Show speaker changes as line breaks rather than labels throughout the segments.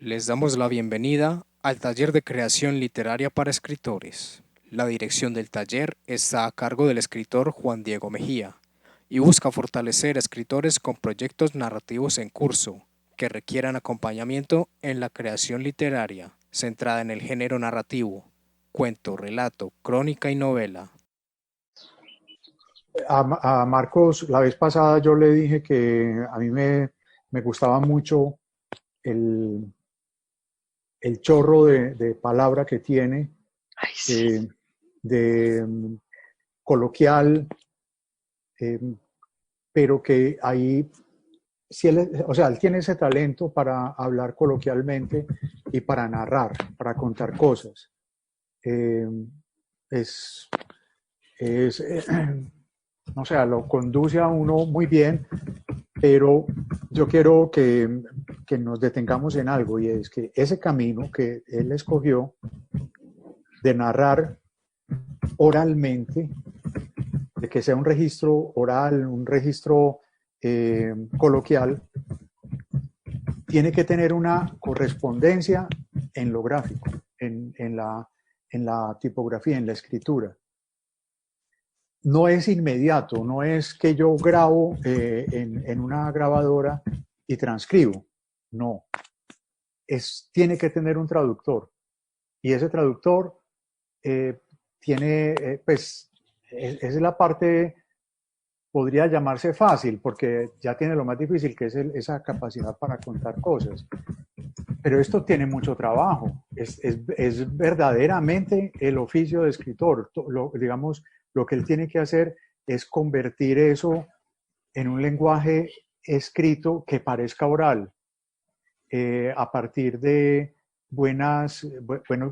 Les damos la bienvenida al taller de creación literaria para escritores. La dirección del taller está a cargo del escritor Juan Diego Mejía y busca fortalecer a escritores con proyectos narrativos en curso que requieran acompañamiento en la creación literaria centrada en el género narrativo, cuento, relato, crónica y novela.
A Marcos, la vez pasada yo le dije que a mí me gustaba mucho el, el chorro de palabra que tiene,
Ay, sí.
eh, de coloquial, eh, pero que ahí, si él, o sea, él tiene ese talento para hablar coloquialmente y para narrar, para contar cosas. Eh, es, es o sea, lo conduce a uno muy bien, pero yo quiero que nos detengamos en algo, y es que ese camino que él escogió de narrar oralmente, de que sea un registro oral, un registro coloquial, tiene que tener una correspondencia en lo gráfico, en la tipografía, en la escritura. No es inmediato, no es que yo grabo en una grabadora y transcribo, no, tiene que tener un traductor, y ese traductor eh, tiene, pues, es la parte, podría llamarse fácil, porque ya tiene lo más difícil, que es esa capacidad para contar cosas. Pero esto tiene mucho trabajo, es verdaderamente el oficio de escritor. Digamos, lo que él tiene que hacer es convertir eso en un lenguaje escrito que parezca oral, a partir de buenos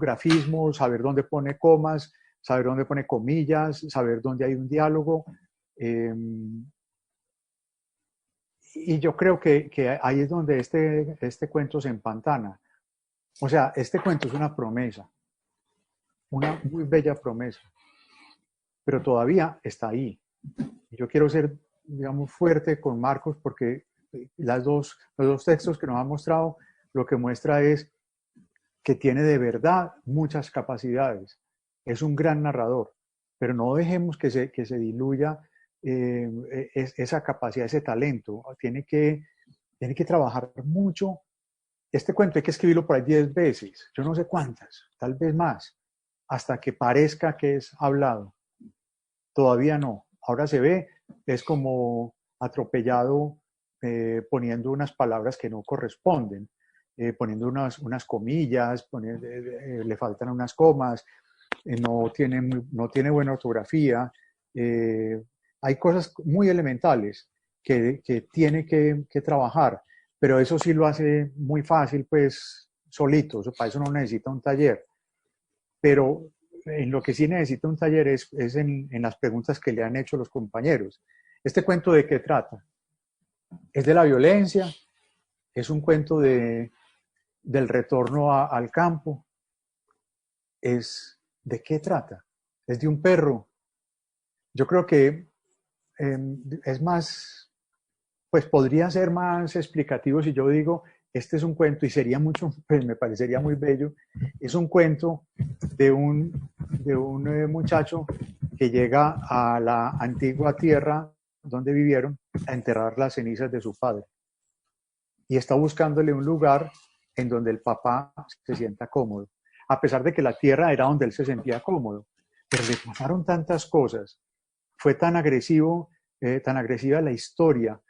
grafismos, saber dónde pone comas, saber dónde pone comillas, saber dónde hay un diálogo. Eh, y yo creo que ahí es donde este cuento se empantana. O sea, este cuento es una promesa, una muy bella promesa, pero todavía está ahí. Y yo quiero ser, digamos, fuerte con Marcos, porque los dos textos que nos ha mostrado, lo que muestra es que tiene de verdad muchas capacidades. Es un gran narrador, pero no dejemos que se diluya esa capacidad, ese talento. Tiene que trabajar mucho. Este cuento hay que escribirlo por ahí 10 veces, yo no sé cuántas, tal vez más, hasta que parezca que es hablado. Todavía no. Ahora se ve, es como atropellado, poniendo unas palabras que no corresponden, poniendo unas comillas, le faltan unas comas, no tiene buena ortografía. eh, Hay cosas muy elementales que tiene que trabajar, pero eso sí lo hace muy fácil, pues solito, para eso no necesita un taller. Pero en lo que sí necesita un taller es en las preguntas que le han hecho los compañeros. ¿Este cuento de qué trata? ¿Es de la violencia? ¿Es un cuento del retorno al campo? ¿De qué trata? ¿Es de un perro? Yo creo que eh, es más, pues podría ser más explicativo si yo digo, este es un cuento, y sería mucho, pues me parecería muy bello, es un cuento de un muchacho que llega a la antigua tierra donde vivieron a enterrar las cenizas de su padre, y está buscándole un lugar en donde el papá se sienta cómodo, a pesar de que la tierra era donde él se sentía cómodo, pero le pasaron tantas cosas, fue tan agresiva la historia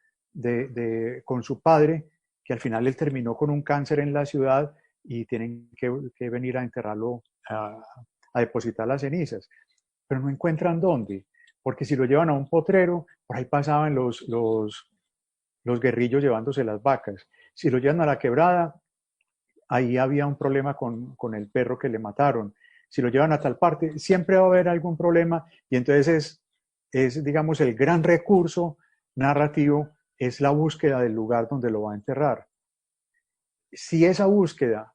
con su padre, que al final él terminó con un cáncer en la ciudad y tienen que venir a enterrarlo, a depositar las cenizas. Pero no encuentran dónde, porque si lo llevan a un potrero, por ahí pasaban los guerrillos llevándose las vacas. Si lo llevan a la quebrada, ahí había un problema con el perro que le mataron. Si lo llevan a tal parte, siempre va a haber algún problema, y entonces digamos, el gran recurso narrativo es la búsqueda del lugar donde lo va a enterrar. Si esa búsqueda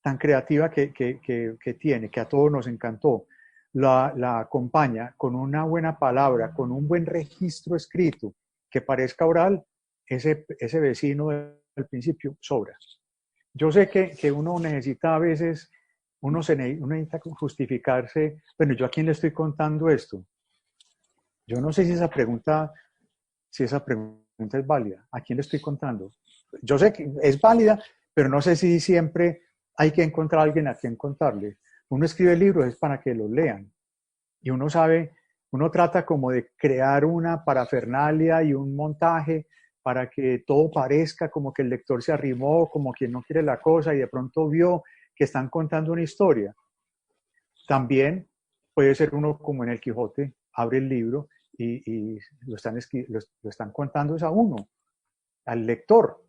tan creativa que tiene, que a todos nos encantó, la acompaña con una buena palabra, con un buen registro escrito que parezca oral, ese vecino del principio sobra. yo sé que uno necesita a veces, uno necesita justificarse, bueno, ¿yo a quién le estoy contando esto? Yo no sé si esa pregunta es válida. ¿A quién le estoy contando? Yo sé que es válida, pero no sé si siempre hay que encontrar a alguien a quien contarle. Uno escribe libros es para que los lean. Y uno sabe, uno trata como de crear una parafernalia y un montaje para que todo parezca como que el lector se arrimó, como quien no quiere la cosa y de pronto vio que están contando una historia. También puede ser uno como en el Quijote, abre el libro y lo están contando es a uno, al lector.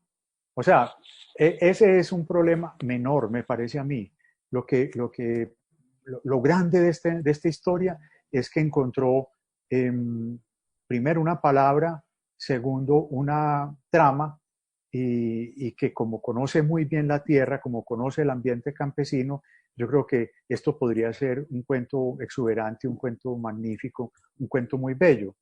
O sea, ese es un problema menor, me parece a mí. Lo grande de esta historia es que encontró eh, primero una palabra, segundo una trama, y que como conoce muy bien la tierra, como conoce el ambiente campesino, yo creo que esto podría ser un cuento exuberante, un cuento magnífico, un cuento muy bello.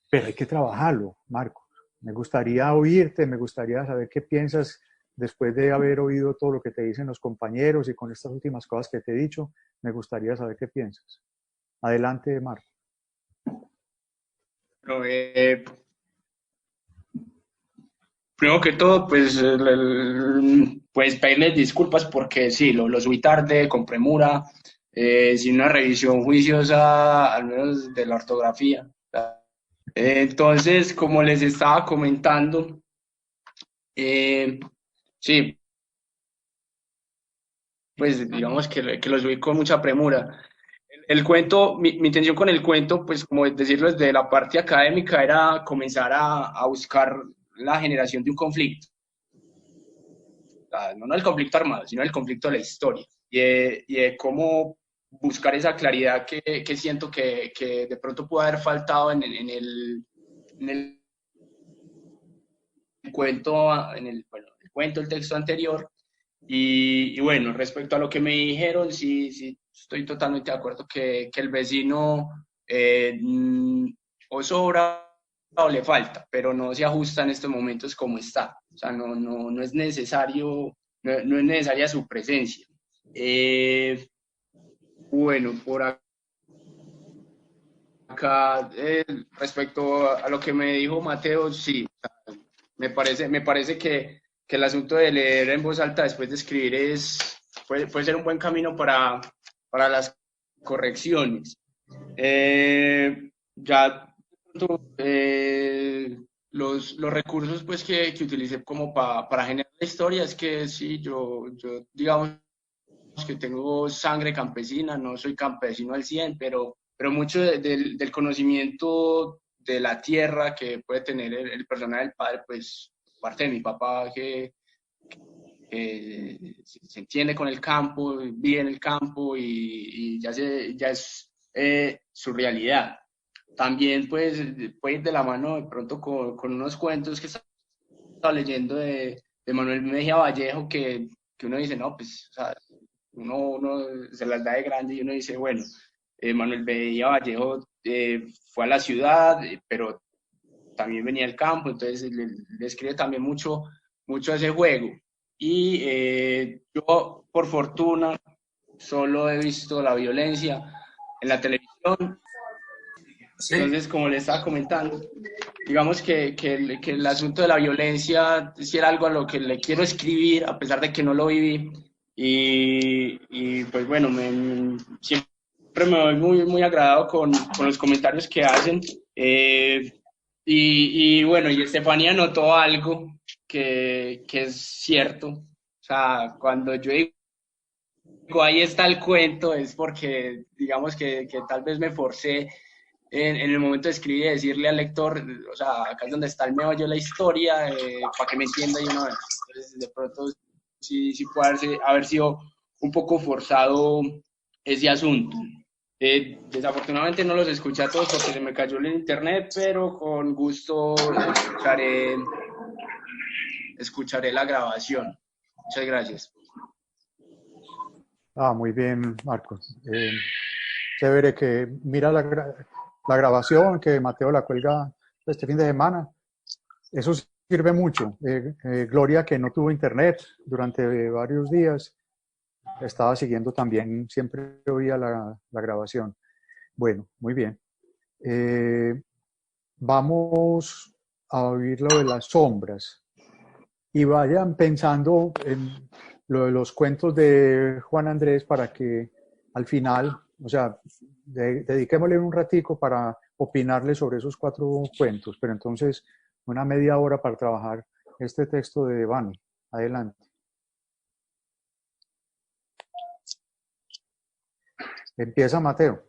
Pero hay que trabajarlo, Marco. Me gustaría oírte, me gustaría saber qué piensas después de haber oído todo lo que te dicen los compañeros y con estas últimas cosas que te he dicho, me gustaría saber qué piensas. Adelante, Marco.
Pero, primero que todo, pues, pues pedirles disculpas porque sí, lo subí tarde, con premura, sin una revisión juiciosa, al menos de la ortografía. Entonces, como les estaba comentando, eh, sí, pues digamos que lo subí con mucha premura. El cuento, mi intención con el cuento, pues como decirlo desde la parte académica, era comenzar a buscar la generación de un conflicto. No el conflicto armado, sino el conflicto de la historia. Y de cómo buscar esa claridad que siento que de pronto pudo haber faltado en el cuento, bueno, el cuento, el texto anterior. Y bueno, respecto a lo que me dijeron, sí, sí, estoy totalmente de acuerdo que el vecino o sobra o le falta, pero no se ajusta en estos momentos como está. O sea, no es necesario, no es necesaria su presencia. Eh, bueno, por acá, respecto a lo que me dijo Mateo, sí, me parece que el asunto de leer en voz alta después de escribir puede ser un buen camino para las correcciones. Ya los recursos pues que utilicé como para generar la historia es que sí, yo digamos que tengo sangre campesina, no soy campesino al 100, pero mucho del conocimiento de la tierra que puede tener el personaje del padre, pues parte de mi papá que se entiende con el campo, vive en el campo y ya es su realidad. También pues puede ir de la mano de pronto con unos cuentos que estaba leyendo de Manuel Mejía Vallejo que uno dice, no, pues, o sea, uno se las da de grande y uno dice, bueno, Manuel Mejía Vallejo fue a la ciudad, pero también venía al campo, entonces le escribe también mucho a ese juego. Y yo, por fortuna, solo he visto la violencia en la televisión.
Sí.
Entonces, como le estaba comentando, digamos que el asunto de la violencia sí era algo a lo que le quiero escribir, a pesar de que no lo viví. Y pues bueno, siempre me voy muy agradado con los comentarios que hacen. Y bueno, y Estefanía notó algo que es cierto. O sea, cuando yo digo ahí está el cuento, es porque digamos que tal vez me forcé en el momento de escribir y decirle al lector, o sea, acá es donde está el meollo de la historia, para que me entienda y una vez. Entonces, de pronto, sí puede haber sido un poco forzado ese asunto. Desafortunadamente no los escuché a todos porque se me cayó el internet, pero con gusto escucharé la grabación. Muchas gracias.
Ah, muy bien, Marco. Chévere que mira la grabación, que Mateo la cuelga este fin de semana. Eso sirve mucho. Gloria, que no tuvo internet durante varios días, estaba siguiendo también, siempre oía la grabación. Bueno, muy bien. Vamos a oír lo de las sombras y vayan pensando en lo de los cuentos de Juan Andrés para que al final, o sea, dediquémosle un ratico para opinarle sobre esos 4 cuentos, pero entonces una media hora para trabajar este texto de Devani. Adelante. Empieza Mateo.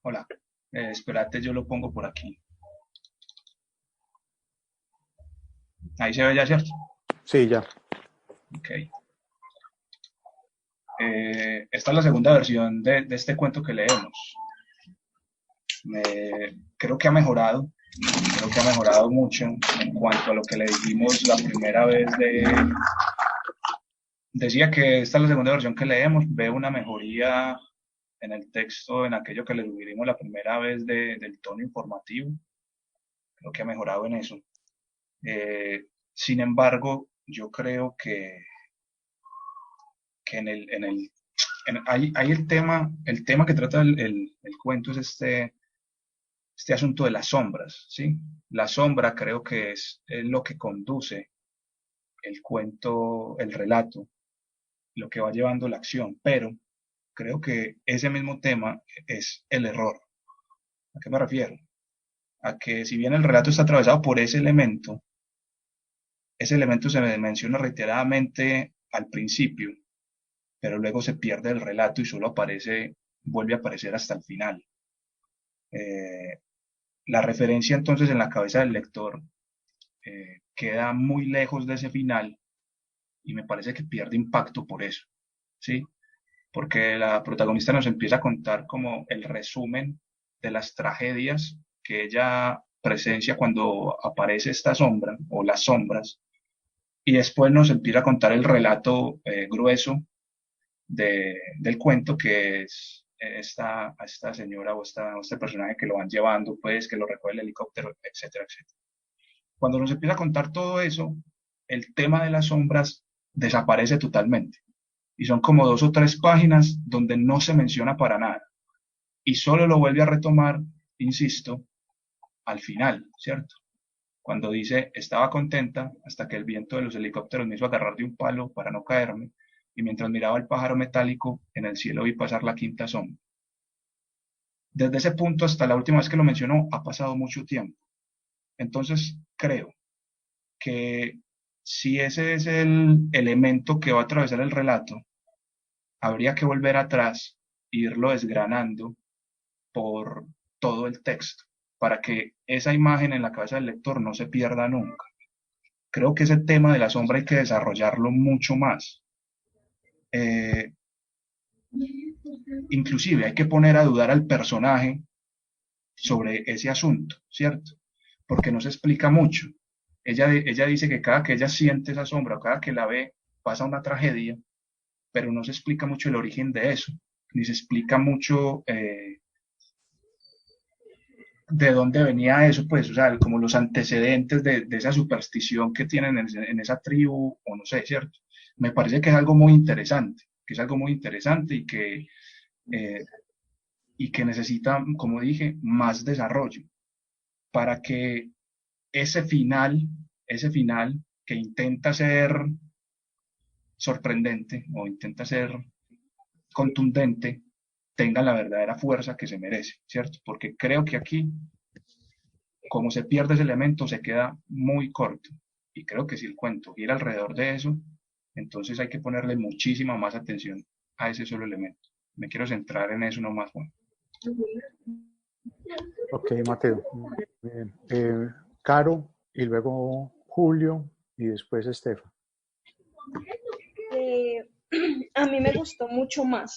Hola, espérate, yo lo pongo por aquí. Ahí se ve ya, ¿cierto?
Sí, ya.
Ok. Esta es la segunda versión de este cuento que leemos. Creo que ha mejorado, mucho en cuanto a lo que le dijimos la primera vez Decía que esta es la segunda versión que leemos, veo una mejoría en el texto, en aquello que le sugerimos la primera vez del tono informativo. Creo que ha mejorado en eso. Sin embargo, yo creo que hay el tema que trata el cuento es este asunto de las sombras, ¿sí? La sombra creo que es lo que conduce el cuento, el relato, lo que va llevando la acción, pero creo que ese mismo tema es el error. ¿A qué me refiero? A que si bien el relato está atravesado por ese elemento se menciona reiteradamente al principio, pero luego se pierde el relato y solo vuelve a aparecer hasta el final. La referencia entonces en la cabeza del lector queda muy lejos de ese final y me parece que pierde impacto por eso, ¿sí? Porque la protagonista nos empieza a contar como el resumen de las tragedias que ella presencia cuando aparece esta sombra o las sombras, y después nos empieza a contar el relato grueso del cuento, que es a esta señora o este personaje que lo van llevando, pues que lo recoge el helicóptero, etcétera, etcétera. Cuando nos empieza a contar todo eso, el tema de las sombras desaparece totalmente. Y son como 2 o 3 páginas donde no se menciona para nada. Y solo lo vuelve a retomar, insisto, al final, ¿cierto? Cuando dice, estaba contenta hasta que el viento de los helicópteros me hizo agarrar de un palo para no caerme, y mientras miraba el pájaro metálico, en el cielo vi pasar la quinta sombra. Desde ese punto hasta la última vez que lo mencionó, ha pasado mucho tiempo. Entonces, creo que si ese es el elemento que va a atravesar el relato, habría que volver atrás e irlo desgranando por todo el texto, para que esa imagen en la cabeza del lector no se pierda nunca. Creo que ese tema de la sombra hay que desarrollarlo mucho más. Inclusive hay que poner a dudar al personaje sobre ese asunto, ¿cierto? Porque no se explica mucho. Ella dice que cada que ella siente esa sombra o cada que la ve pasa una tragedia, pero no se explica mucho el origen de eso, ni se explica mucho de dónde venía eso, pues, o sea, como los antecedentes de esa superstición que tienen en esa tribu, o no sé, ¿cierto? Me parece que es algo muy interesante, eh, y que necesita, como dije, más desarrollo para que ese final que intenta ser sorprendente o intenta ser contundente, tenga la verdadera fuerza que se merece, ¿cierto? Porque creo que aquí, como se pierde ese elemento, se queda muy corto. Y creo que si el cuento gira alrededor de eso, entonces hay que ponerle muchísima más atención a ese solo elemento. Me quiero centrar en eso nomás, Juan.
Ok, Mateo. Muy bien. Caro y luego Julio y después Estefan.
Eh, a mí me gustó mucho más,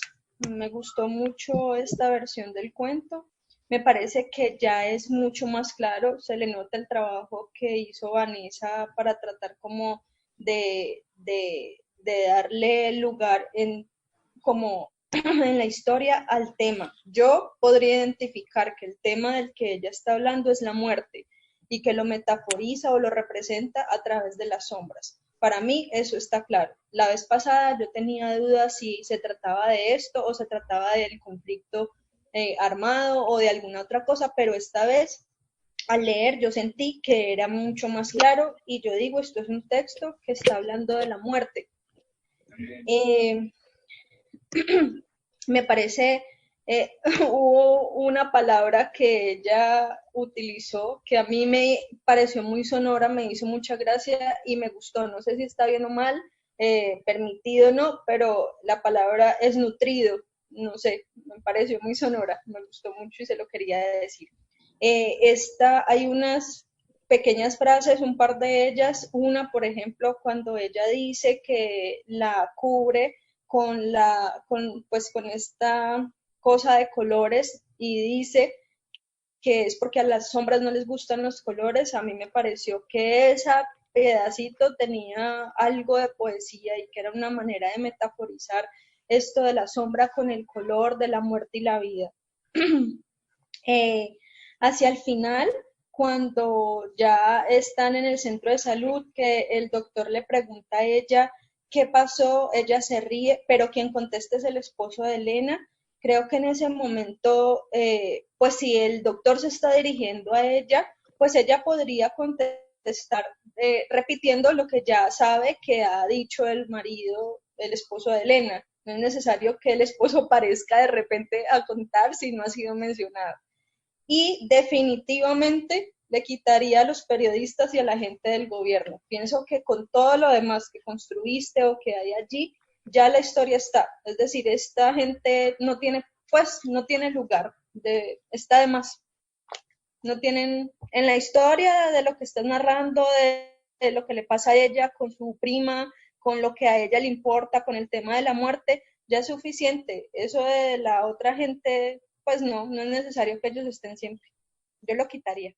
me gustó mucho esta versión del cuento. Me parece que ya es mucho más claro, se le nota el trabajo que hizo Vanessa para tratar como de darle lugar en como en la historia al tema. Yo podría identificar que el tema del que ella está hablando es la muerte y que lo metaforiza o lo representa a través de las sombras. Para mí eso está claro. La vez pasada yo tenía dudas si se trataba de esto o se trataba del conflicto armado o de alguna otra cosa, pero esta vez al leer yo sentí que era mucho más claro y yo digo, esto es un texto que está hablando de la muerte. Me parece, hubo una palabra que ella utilizó que a mí me pareció muy sonora, me hizo mucha gracia y me gustó. No sé si está bien o mal, permitido o no, pero la palabra es nutrido. No sé, me pareció muy sonora, me gustó mucho y se lo quería decir. Hay unas pequeñas frases, un par de ellas. Una, por ejemplo, cuando ella dice que la cubre con esta cosa de colores y dice que es porque a las sombras no les gustan los colores. A mí me pareció que ese pedacito tenía algo de poesía y que era una manera de metaforizar esto de la sombra con el color de la muerte y la vida. Hacia el final, cuando ya están en el centro de salud, que el doctor le pregunta a ella qué pasó, ella se ríe, pero quien contesta es el esposo de Elena. Creo que en ese momento, pues si el doctor se está dirigiendo a ella, pues ella podría contestar repitiendo lo que ya sabe que ha dicho el marido, el esposo de Elena. No es necesario que el esposo parezca de repente a contar si no ha sido mencionado. Y definitivamente le quitaría a los periodistas y a la gente del gobierno. Pienso que con todo lo demás que construiste o que hay allí, ya la historia está. Es decir, esta gente no tiene, pues, no tiene lugar, está de más. No tienen, en la historia de lo que estás narrando, de lo que le pasa a ella con su prima, con lo que a ella le importa, con el tema de la muerte, ya es suficiente. Eso de la otra gente, pues no es necesario que ellos estén siempre. Yo lo quitaría.